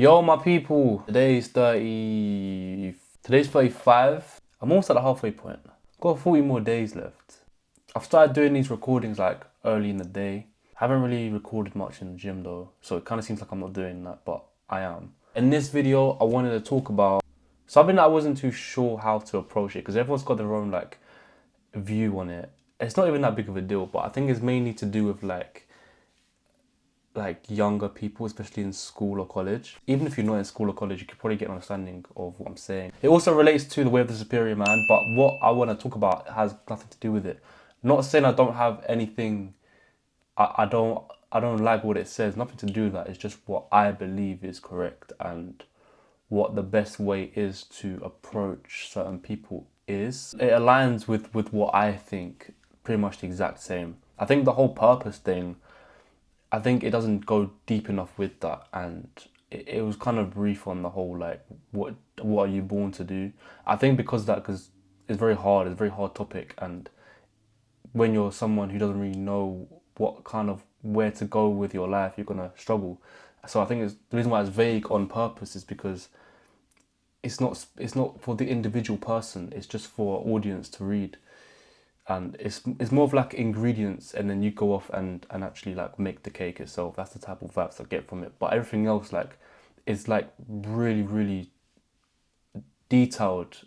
Yo, my people, today's 35. I'm almost at the halfway point. Got 40 more days left. I've started doing these recordings like early in the day. Haven't really recorded much in the gym though, so it kind of seems like I'm not doing that, but I am. In this video, I wanted to talk about something that I wasn't too sure how to approach it, because everyone's got their own like view on it. It's not even that big of a deal, but I think it's mainly to do with like younger people, especially in school or college. Even if you're not in school or college, you could probably get an understanding of what I'm saying. It also relates to the way of the superior man, but what I want to talk about has nothing to do with it. Not saying I don't have anything, I don't like what it says, nothing to do with that. It's just what I believe is correct and what the best way is to approach certain people is. It aligns with what I think, pretty much the exact same. I think the whole purpose thing, I think it doesn't go deep enough with that, and it was kind of brief on the whole like what are you born to do. I think because it's very hard, it's a very hard topic, and when you're someone who doesn't really know what kind of where to go with your life, you're gonna struggle. So I think the reason why it's vague on purpose is because it's not for the individual person. It's just for an audience to read, and it's more of like ingredients, and then you go off and actually like make the cake itself. That's the type of vibes I get from it. But everything else like is like really detailed.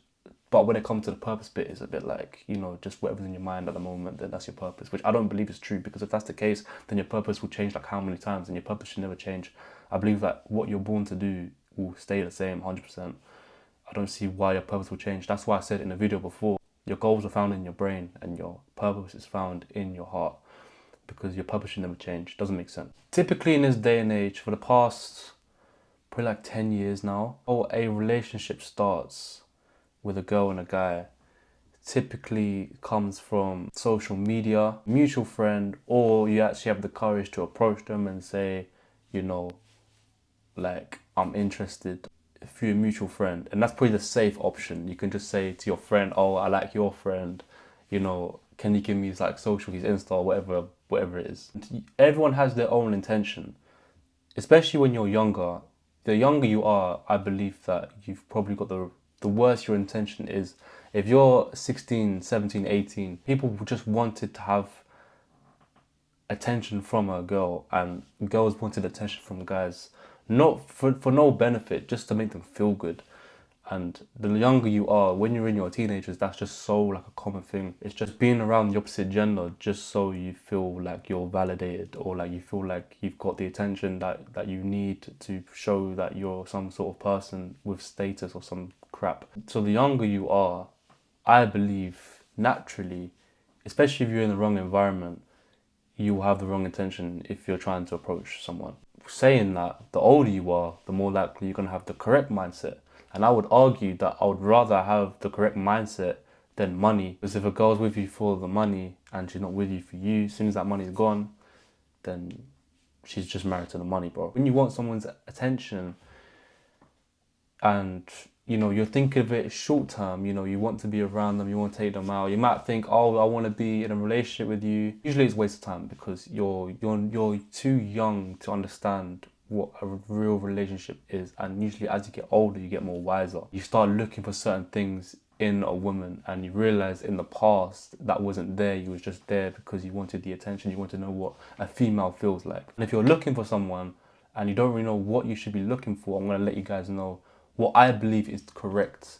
But when it comes to the purpose bit, it's a bit like, just whatever's in your mind at the moment, then that's your purpose, which I don't believe is true, because if that's the case, then your purpose will change like how many times, and your purpose should never change. I believe that what you're born to do will stay the same 100%. I don't see why your purpose will change. That's why I said in the video before, your goals are found in your brain and your purpose is found in your heart, because your purpose should never change. Doesn't make sense. Typically in this day and age, for the past probably like 10 years now, a relationship starts with a girl and a guy typically comes from social media, mutual friend, or you actually have the courage to approach them and say, you know, like, I'm interested through a mutual friend. And that's probably the safe option. You can just say to your friend, oh, I like your friend, can you give me his like social, his Insta, or whatever it is. Everyone has their own intention, especially when you're younger. The younger you are, I believe that you've probably got the worse your intention is. If you're 16, 17, 18, people just wanted to have attention from a girl, and girls wanted attention from guys, not for no benefit, just to make them feel good. And the younger you are, when you're in your teenagers, that's just so like a common thing. It's just being around the opposite gender just so you feel like you're validated, or like you feel like you've got the attention that you need to show that you're some sort of person with status or some crap. So the younger you are, I believe naturally, especially if you're in the wrong environment, you will have the wrong intention if you're trying to approach someone. Saying that, the older you are, the more likely you're going to have the correct mindset. And I would argue that I would rather have the correct mindset than money. Because if a girl's with you for the money and she's not with you for you, as soon as that money's gone, then she's just married to the money, bro. When you want someone's attention and you're thinking of it short term, you want to be around them, you want to take them out. You might think, oh, I want to be in a relationship with you. Usually it's a waste of time, because you're too young to understand what a real relationship is. And usually as you get older, you get more wiser. You start looking for certain things in a woman, and you realize in the past that wasn't there. You was just there because you wanted the attention. You want to know what a female feels like. And if you're looking for someone and you don't really know what you should be looking for, I'm going to let you guys know what I believe is correct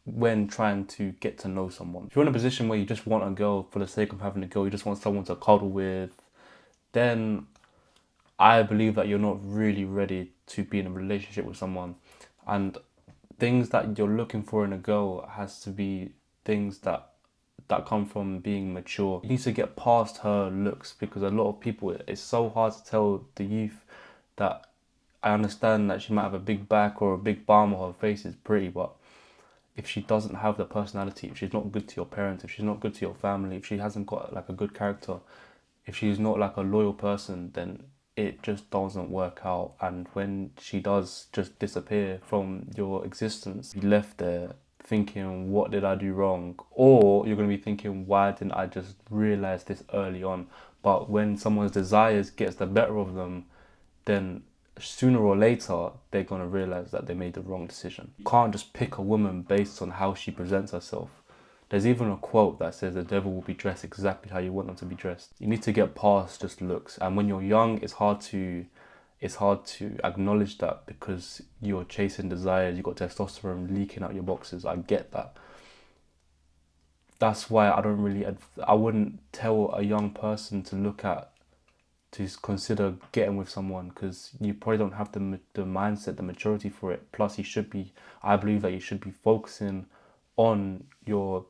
when trying to get to know someone. If you're in a position where you just want a girl for the sake of having a girl, you just want someone to cuddle with, then I believe that you're not really ready to be in a relationship with someone. And things that you're looking for in a girl has to be things that come from being mature. You need to get past her looks, because a lot of people, it's so hard to tell the youth that I understand that she might have a big back or a big bum, or her face is pretty, but if she doesn't have the personality, if she's not good to your parents, if she's not good to your family, if she hasn't got like a good character, if she's not like a loyal person, then it just doesn't work out. And when she does just disappear from your existence, you're left there thinking, what did I do wrong? Or you're going to be thinking, why didn't I just realize this early on? But when someone's desires gets the better of them, then sooner or later they're gonna realize that they made the wrong decision. You can't just pick a woman based on how she presents herself. There's even a quote that says the devil will be dressed exactly how you want them to be dressed. You need to get past just looks. And when you're young, it's hard to acknowledge that because you're chasing desires, you've got testosterone leaking out your boxes. I get that. That's why I wouldn't tell a young person to consider getting with someone, because you probably don't have the mindset, the maturity for it. Plus, I believe that you should be focusing on your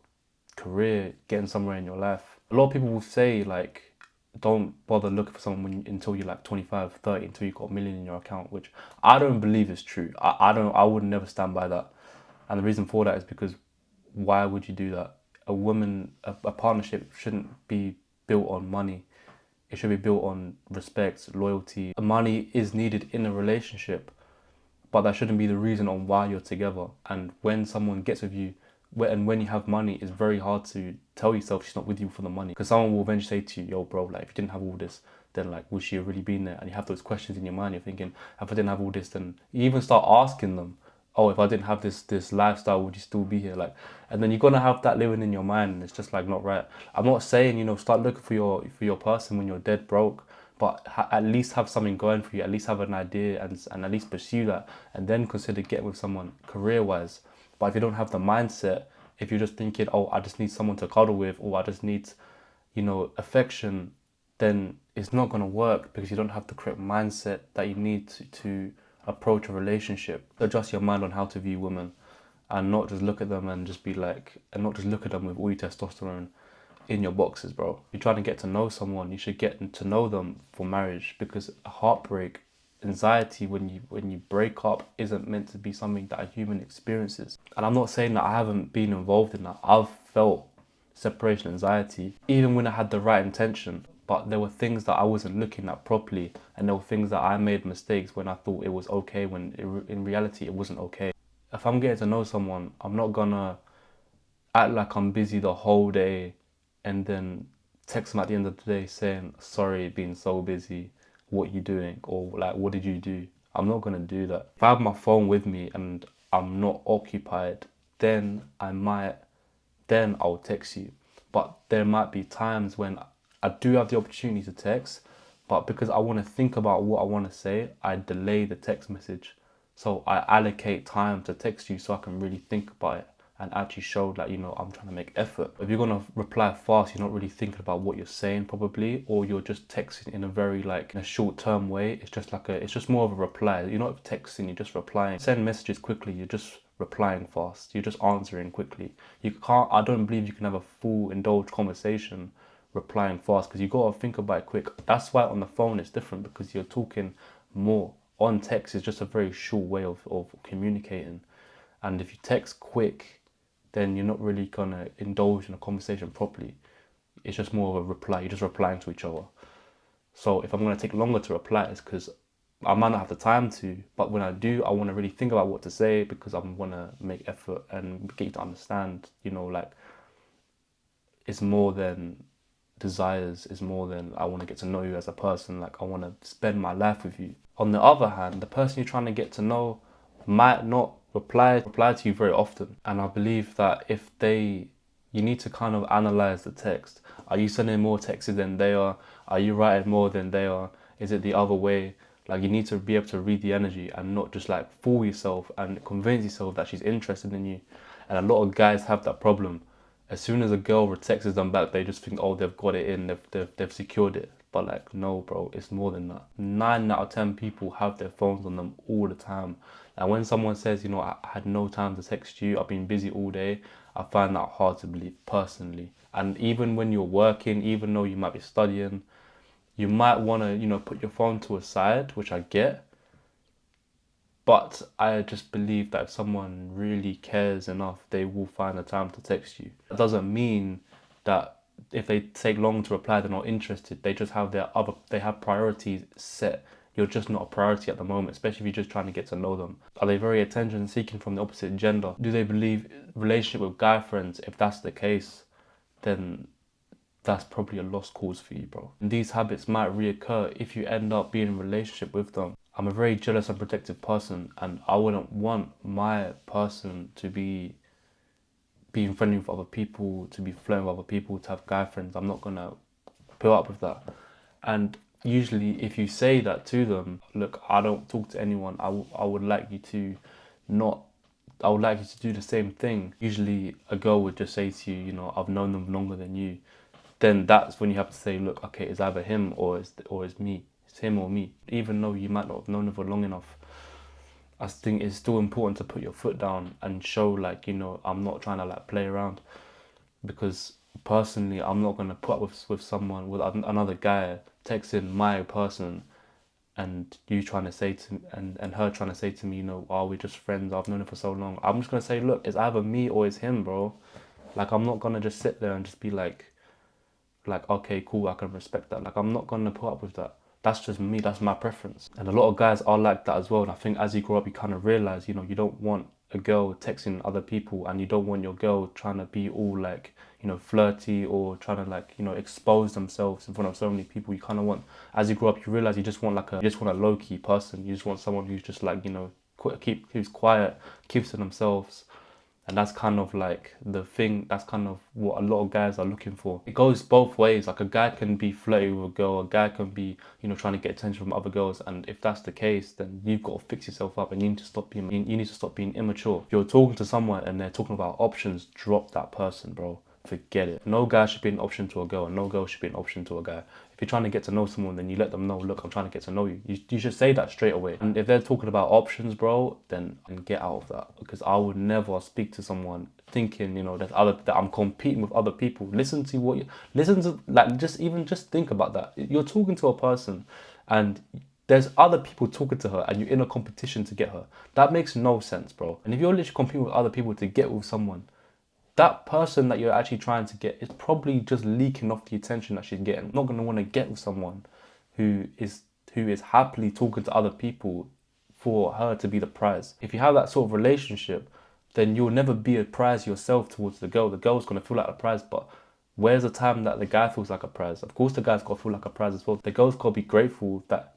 career, getting somewhere in your life. A lot of people will say, like, don't bother looking for someone until you're like 25, 30, until you've got a million in your account, which I don't believe is true. I would never stand by that. And the reason for that is because why would you do that? A partnership shouldn't be built on money. It should be built on respect, loyalty. Money is needed in a relationship, but that shouldn't be the reason on why you're together. And when someone gets with you, when you have money, it's very hard to tell yourself she's not with you for the money, because someone will eventually say to you, yo bro, like if you didn't have all this, then like would she have really been there? And you have those questions in your mind. You're thinking, if I didn't have all this, then you even start asking them, oh, if I didn't have this lifestyle, would you still be here? Like, and then you're gonna have that living in your mind, and it's just like not right. I'm not saying, start looking for your person when you're dead broke, but at least have something going for you. At least have an idea, and at least pursue that, and then consider getting with someone career wise. But if you don't have the mindset, if you're just thinking, oh, I just need someone to cuddle with, or I just need, affection, then it's not going to work, because you don't have the correct mindset that you need to approach a relationship. Adjust your mind on how to view women, and not just look at them and just be like, and not just look at them with all your testosterone in your boxes, bro. If you're trying to get to know someone, you should get to know them for marriage, because heartbreak, anxiety when you break up isn't meant to be something that a human experiences. And I'm not saying that I haven't been involved in that. I've felt separation anxiety even when I had the right intention, but there were things that I wasn't looking at properly, and there were things that I made mistakes when I thought it was okay, when in reality it wasn't okay. If I'm getting to know someone, I'm not gonna act like I'm busy the whole day and then text them at the end of the day saying, sorry, being so busy, what you doing? Or like, what did you do? I'm not gonna do that. If I have my phone with me and I'm not occupied, then I'll text you. But there might be times when I do have the opportunity to text, but because I want to think about what I want to say, I delay the text message. So I allocate time to text you so I can really think about it and actually show that, I'm trying to make effort. If you're going to reply fast, you're not really thinking about what you're saying probably, or you're just texting in a very like in a short term way. It's just more of a reply. You're not texting, you're just replying. Send messages quickly, you're just replying fast. You're just answering quickly. I don't believe you can have a full indulged conversation replying fast, because you got to think about it quick. That's why on the phone it's different, because you're talking more. On text is just a very short way of communicating. And if you text quick, then you're not really gonna indulge in a conversation properly. It's just more of a reply. You're just replying to each other. So if I'm gonna take longer to reply, it's because I might not have the time to. But when I do, I want to really think about what to say, because I want to make effort and get you to understand. Like, it's more than desires. It's more than I want to get to know you as a person. Like, I want to spend my life with you. On the other hand, the person you're trying to get to know might not reply to you very often. And I believe that you need to kind of analyze the text. Are you sending more texts than they are? Are you writing more than they are? Is it the other way? Like, you need to be able to read the energy and not just like fool yourself and convince yourself that she's interested in you. And a lot of guys have that problem. As soon as a girl texts them back, they just think, oh, they've got it in, they've secured it. But like, no, bro, it's more than that. 9 out of 10 people have their phones on them all the time. And when someone says, I had no time to text you, I've been busy all day, I find that hard to believe personally. And even when you're working, even though you might be studying, you might want to, put your phone to a side, which I get. But I just believe that if someone really cares enough, they will find the time to text you. That doesn't mean that if they take long to reply, they're not interested. They just have they have priorities set. You're just not a priority at the moment, especially if you're just trying to get to know them. Are they very attention seeking from the opposite gender? Do they believe relationship with guy friends? If that's the case, then that's probably a lost cause for you, bro. And these habits might reoccur if you end up being in a relationship with them. I'm a very jealous and protective person, and I wouldn't want my person to be being friendly with other people, to be flirting with other people, to have guy friends. I'm not gonna put up with that. And usually, if you say that to them, look, I don't talk to anyone. I would like you to not. I would like you to do the same thing. Usually, a girl would just say to you, you know, I've known them longer than you. Then that's when you have to say, look, okay, it's either him or it's me. It's him or me. Even though you might not have known them for long enough, I think it's still important to put your foot down and show, like, you know, I'm not trying to like play around. Because personally, I'm not gonna put up with someone, with another guy texting my person, and you trying to say to and her trying to say to me, you know, are we just friends? I've known him for so long. I'm just gonna say, look, it's either me or it's him, bro. Like, I'm not gonna just sit there and just be like, okay, cool, I can respect that. Like, I'm not gonna put up with that. That's just me. That's my preference. And a lot of guys are like that as well. And I think as you grow up, you kind of realize, you know, you don't want a girl texting other people, and you don't want your girl trying to be all like, you know, flirty, or trying to like, you know, expose themselves in front of so many people. You kind of want, as you grow up, you realize you just want like you just want a low key person. You just want someone who's just like, you know, who's quiet, keeps to themselves. And that's kind of like the thing, that's kind of what a lot of guys are looking for. It goes both ways. Like, a guy can be flirty with a girl, a guy can be, you know, trying to get attention from other girls. And if that's the case, then you've got to fix yourself up, and you need to stop being, you need to stop being immature. If you're talking to someone and they're talking about options, drop that person, bro. Forget it. No guy should be an option to a girl, and no girl should be an option to a guy. If you're trying to get to know someone, then you let them know, look, I'm trying to get to know you. You should say that straight away. And if they're talking about options, bro, then get out of that. Because I would never speak to someone thinking, you know, that I'm competing with other people. Listen to what you listen to, like, just think about that. You're talking to a person, and there's other people talking to her, and you're in a competition to get her. That makes no sense, bro. And if you're literally competing with other people to get with someone, that person that you're actually trying to get is probably just leaking off the attention that she's getting. I'm not going to want to get with someone who is happily talking to other people for her to be the prize. If you have that sort of relationship, then you'll never be a prize yourself towards the girl. The girl's going to feel like a prize, but where's the time that the guy feels like a prize? Of course, the guy's got to feel like a prize as well. The girl's got to be grateful that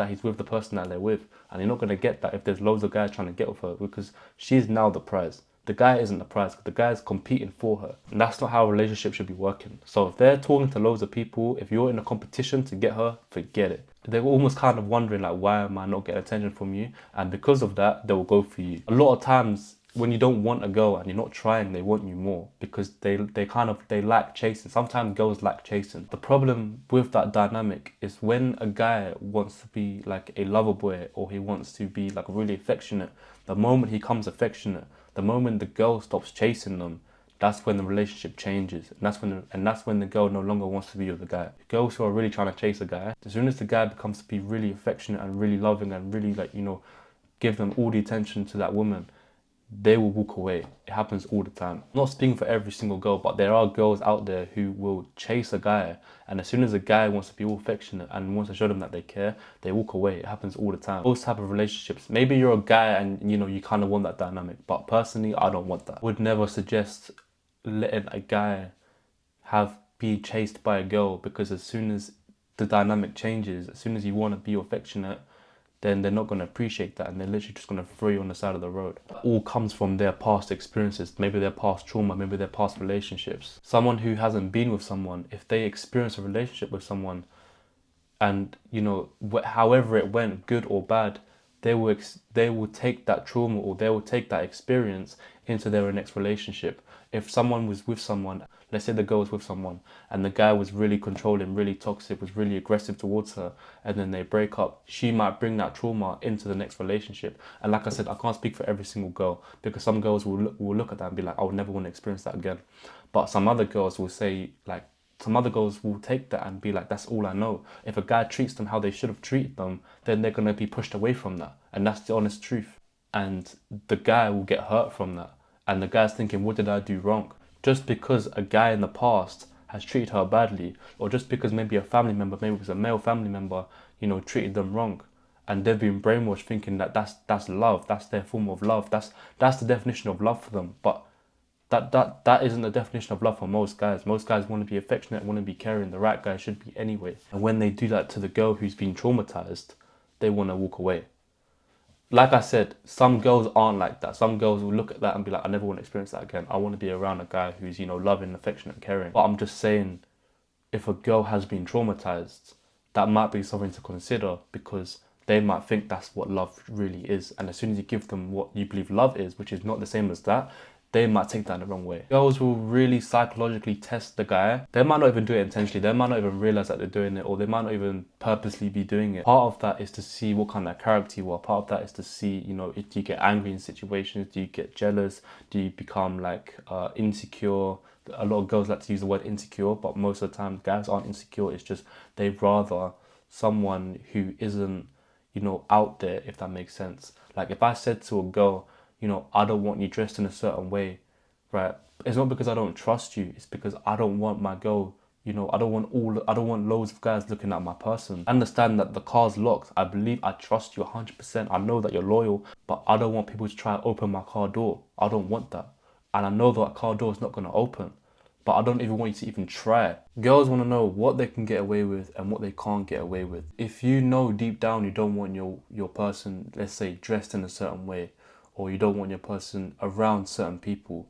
he's with the person that they're with, and you're not going to get that if there's loads of guys trying to get with her, because she's now the prize. The guy isn't the prize, the guy's competing for her. And that's not how a relationship should be working. So if they're talking to loads of people, if you're in a competition to get her, forget it. They're almost kind of wondering, like, why am I not getting attention from you? And because of that, they will go for you. A lot of times, when you don't want a girl and you're not trying, they want you more, because they like chasing. Sometimes girls like chasing. The problem with that dynamic is when a guy wants to be like a lover boy, or he wants to be like really affectionate, the moment he comes affectionate, the moment the girl stops chasing them, that's when the relationship changes, and that's when the girl no longer wants to be with the guy. Girls who are really trying to chase a guy, as soon as the guy becomes to be really affectionate and really loving and really, like, you know, give them all the attention to that woman, they will walk away. It happens all the time. I'm not speaking for every single girl, but there are girls out there who will chase a guy, and as soon as a guy wants to be all affectionate and wants to show them that they care, they walk away. It happens all the time. Those type of relationships, maybe you're a guy and, you know, you kind of want that dynamic, but personally, I don't want that. I would never suggest letting a guy be chased by a girl, because as soon as the dynamic changes, as soon as you want to be affectionate, then they're not going to appreciate that, and they're literally just going to throw you on the side of the road. It all comes from their past experiences, maybe their past trauma, maybe their past relationships. Someone who hasn't been with someone, if they experience a relationship with someone, and, you know, however it went, good or bad, they will take that trauma, or they will take that experience into their next relationship. If someone was with someone, let's say the girl was with someone, and the guy was really controlling, really toxic, was really aggressive towards her, and then they break up, she might bring that trauma into the next relationship. And like I said, I can't speak for every single girl, because some girls will look at that and be like, I would never want to experience that again. But some other girls will say, like, some other girls will take that and be like, that's all I know. If a guy treats them how they should have treated them, then they're going to be pushed away from that. And that's the honest truth. And the guy will get hurt from that. And the guy's thinking, what did I do wrong? Just because a guy in the past has treated her badly, or just because maybe a family member, maybe it was a male family member, you know, treated them wrong, and they've been brainwashed thinking that that's love, that's their form of love, that's the definition of love for them. But that isn't the definition of love for most guys. Most guys want to be affectionate, want to be caring. The right guy should be anyway. And when they do that to the girl who's been traumatized, they want to walk away. Like I said, some girls aren't like that. Some girls will look at that and be like, I never want to experience that again. I want to be around a guy who's, loving, affectionate, caring. But I'm just saying, if a girl has been traumatized, that might be something to consider, because they might think that's what love really is. And as soon as you give them what you believe love is, which is not the same as that, they might take that in the wrong way. Girls will really psychologically test the guy. They might not even do it intentionally. They might not even realize that they're doing it, or they might not even purposely be doing it. Part of that is to see what kind of character you are. Part of that is to see, if you get angry in situations, do you get jealous, do you become like insecure. A lot of girls like to use the word insecure, but most of the time guys aren't insecure. It's just they'd rather someone who isn't, out there, if that makes sense. Like if I said to a girl, I don't want you dressed in a certain way, right? It's not because I don't trust you. It's because I don't want my girl, I don't want loads of guys looking at my person. Understand that the car's locked. I believe I trust you 100%. I know that you're loyal, but I don't want people to try and open my car door. I don't want that. And I know that car door is not going to open, but I don't even want you to even try it. Girls want to know what they can get away with and what they can't get away with. If you know deep down you don't want your person, let's say, dressed in a certain way, or you don't want your person around certain people,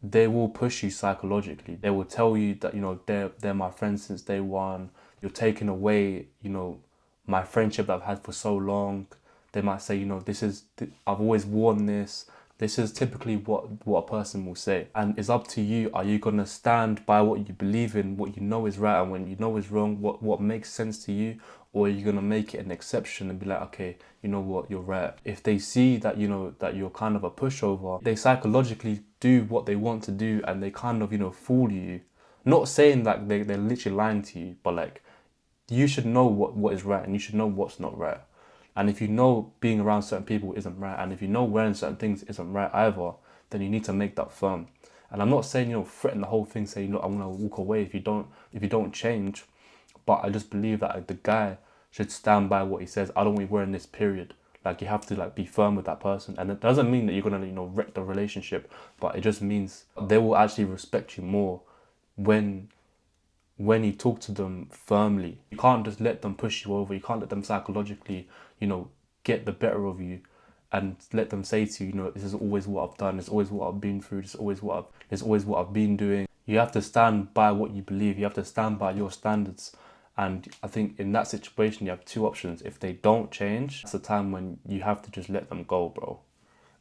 they will push you psychologically. They will tell you that, they're my friends since day one. You're taking away, my friendship that I've had for so long. They might say, I've always worn this. This is typically what a person will say. And it's up to you. Are you going to stand by what you believe in, what you know is right, and when you know is wrong, what makes sense to you? Or are you going to make it an exception and be like, okay, you know what, you're right. If they see that, that you're kind of a pushover, they psychologically do what they want to do, and they kind of, fool you. Not saying that they're literally lying to you, but like, you should know what is right, and you should know what's not right. And if you know being around certain people isn't right, and if you know wearing certain things isn't right either, then you need to make that firm. And I'm not saying, threaten the whole thing, say, I'm gonna walk away if you don't change. But I just believe that, like, the guy should stand by what he says. I don't want you wearing this, period. Like, you have to, like, be firm with that person. And it doesn't mean that you're gonna, wreck the relationship, but it just means they will actually respect you more when you talk to them firmly. You can't just let them push you over. You can't let them psychologically, get the better of you, and let them say to you, this is always what I've done. It's always what I've been through. It's always what I've been doing. You have to stand by what you believe. You have to stand by your standards. And I think in that situation, you have two options. If they don't change, that's the time when you have to just let them go, bro.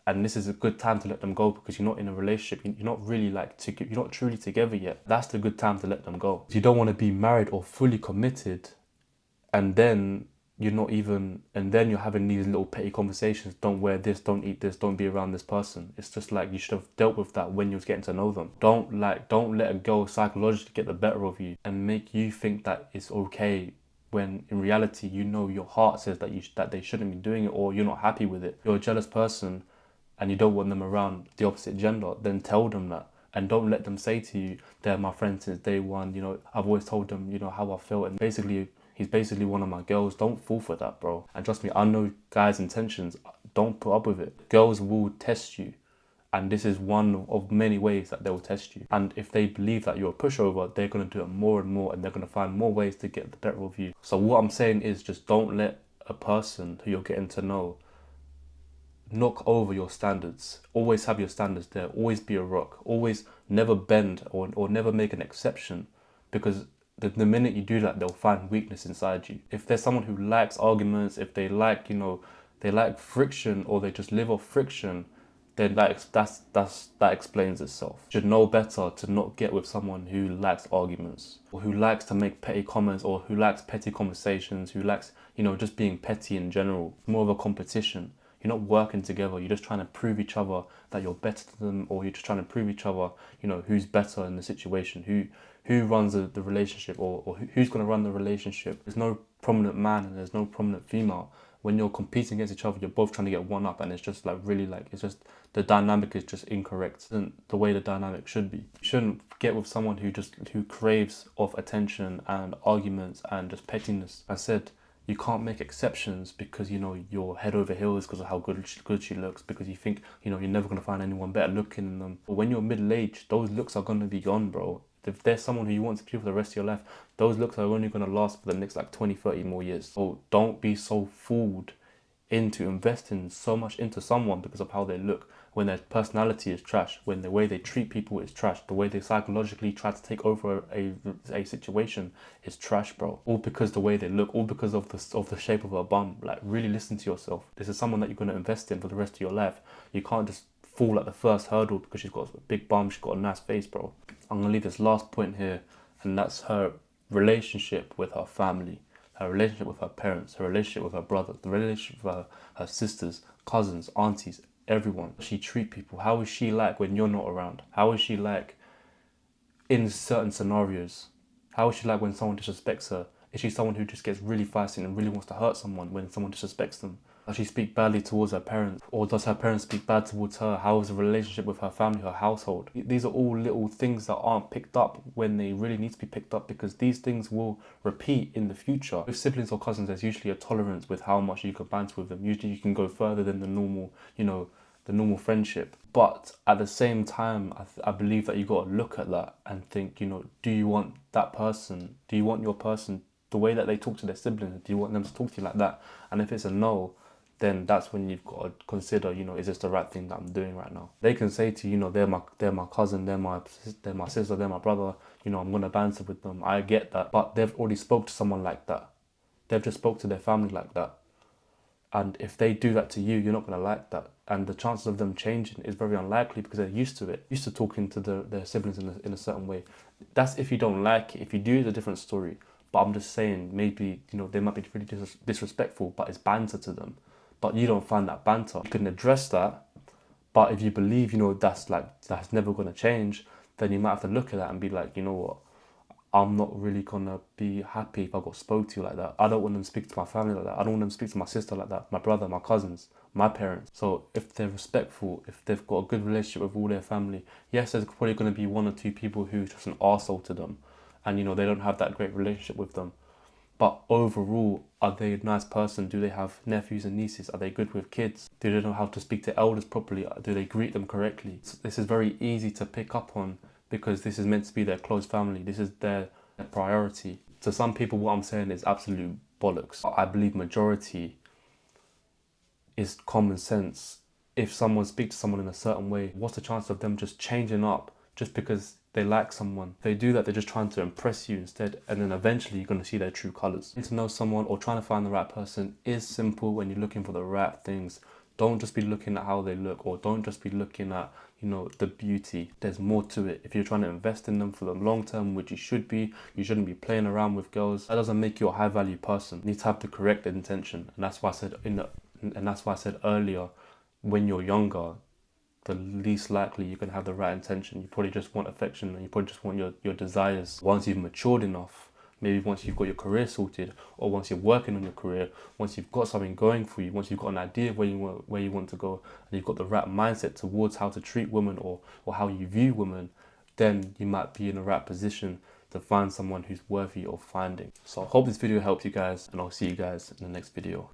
And this is a good time to let them go, because you're not in a relationship. You're not really you're not truly together yet. That's the good time to let them go. You don't want to be married or fully committed, and then you're having these little petty conversations. Don't wear this, don't eat this, don't be around this person. It's just like, you should have dealt with that when you was getting to know them. Don't let a girl psychologically get the better of you and make you think that it's okay, when in reality, your heart says that they shouldn't be doing it, or you're not happy with it. You're a jealous person and you don't want them around the opposite gender, then tell them that. And don't let them say to you, they're my friend since day one, I've always told them, how I felt, and basically, he's basically one of my girls. Don't fall for that, bro. And trust me, I know guys' intentions. Don't put up with it. Girls will test you. And this is one of many ways that they will test you. And if they believe that you're a pushover, they're going to do it more and more, and they're going to find more ways to get the better of you. So what I'm saying is, just don't let a person who you're getting to know knock over your standards. Always have your standards there. Always be a rock. Always never bend, or never make an exception, because the minute you do that, they'll find weakness inside you. If there's someone who likes arguments, if they like, they like friction, or they just live off friction, then that explains itself. You should know better to not get with someone who likes arguments, or who likes to make petty comments, or who likes petty conversations, who likes, just being petty in general. It's more of a competition. You're not working together. You're just trying to prove each other that you're better than them, or you're just trying to prove each other, who's better in the situation, who runs the relationship, or who's going to run the relationship. There's no prominent man and there's no prominent female. When you're competing against each other, you're both trying to get one up, and it's just it's just, the dynamic is just incorrect. It isn't the way the dynamic should be. You shouldn't get with someone who craves of attention and arguments and just pettiness. I said, you can't make exceptions because you're head over heels because of how good she looks, because you think you're never going to find anyone better looking than them. But when you're middle-aged, those looks are going to be gone, bro. If there's someone who you want to be for the rest of your life, those looks are only going to last for the next like 20, 30 more years. So don't be so fooled into investing so much into someone because of how they look, when their personality is trash, when the way they treat people is trash, the way they psychologically try to take over a situation is trash, bro. All because the way they look, all because of the shape of a bum. Like, really listen to yourself. This is someone that you're going to invest in for the rest of your life. You can't just fall at the first hurdle because she's got a big bum, she's got a nice face, bro. I'm gonna leave this last point here, and that's her relationship with her family, her relationship with her parents, her relationship with her brother, the relationship with her sisters, cousins, aunties, everyone. She treat people. How is she like when you're not around? How is she like in certain scenarios? How is she like when someone disrespects her? Is she someone who just gets really feisty and really wants to hurt someone when someone disrespects them? Does she speak badly towards her parents? Or does her parents speak bad towards her? How is the relationship with her family, her household? These are all little things that aren't picked up when they really need to be picked up, because these things will repeat in the future. With siblings or cousins, there's usually a tolerance with how much you can banter with them. Usually you can go further than the normal, the normal friendship. But at the same time, I believe that you got to look at that and think, do you want that person? Do you want your person, the way that they talk to their siblings, do you want them to talk to you like that? And if it's a no, then that's when you've got to consider, is this the right thing that I'm doing right now? They can say to you, they're my cousin, they're my sister, they're my brother, I'm gonna banter with them. I get that, but they've already spoke to someone like that. They've just spoke to their family like that. And if they do that to you, you're not gonna like that. And the chances of them changing is very unlikely because they're used to it, used to talking to their siblings in a certain way. That's if you don't like it. If you do, it's a different story. But I'm just saying, maybe, they might be really disrespectful, but it's banter to them. But you don't find that banter. You can address that, but if you believe, that's never gonna change, then you might have to look at that and be like, you know what? I'm not really gonna be happy if I got spoke to like that. I don't want them to speak to my family like that. I don't want them to speak to my sister like that, my brother, my cousins, my parents. So if they're respectful, if they've got a good relationship with all their family, yes, there's probably gonna be one or two people who's just an arsehole to them, and they don't have that great relationship with them. But overall, are they a nice person? Do they have nephews and nieces? Are they good with kids? Do they know how to speak to elders properly? Do they greet them correctly? So this is very easy to pick up on because this is meant to be their close family. This is their priority. To some people, what I'm saying is absolute bollocks. I believe majority is common sense. If someone speaks to someone in a certain way, what's the chance of them just changing up just because they like someone? If they do that, they're just trying to impress you instead, and then eventually you're going to see their true colors. Getting to know someone or trying to find the right person is simple when you're looking for the right things. Don't just be looking at how they look, or don't just be looking at, the beauty. There's more to it. If you're trying to invest in them for the long term, which you should be, you shouldn't be playing around with girls. That doesn't make you a high value person. You need to have the correct intention. And that's why I said earlier, when you're younger, the least likely you can have the right intention. You probably just want affection, and you probably just want your desires. Once you've matured enough, maybe once you've got your career sorted, or once you're working on your career, once you've got something going for you, once you've got an idea of where you want to go, and you've got the right mindset towards how to treat women or how you view women, then you might be in the right position to find someone who's worthy of finding. So I hope this video helped you guys, and I'll see you guys in the next video.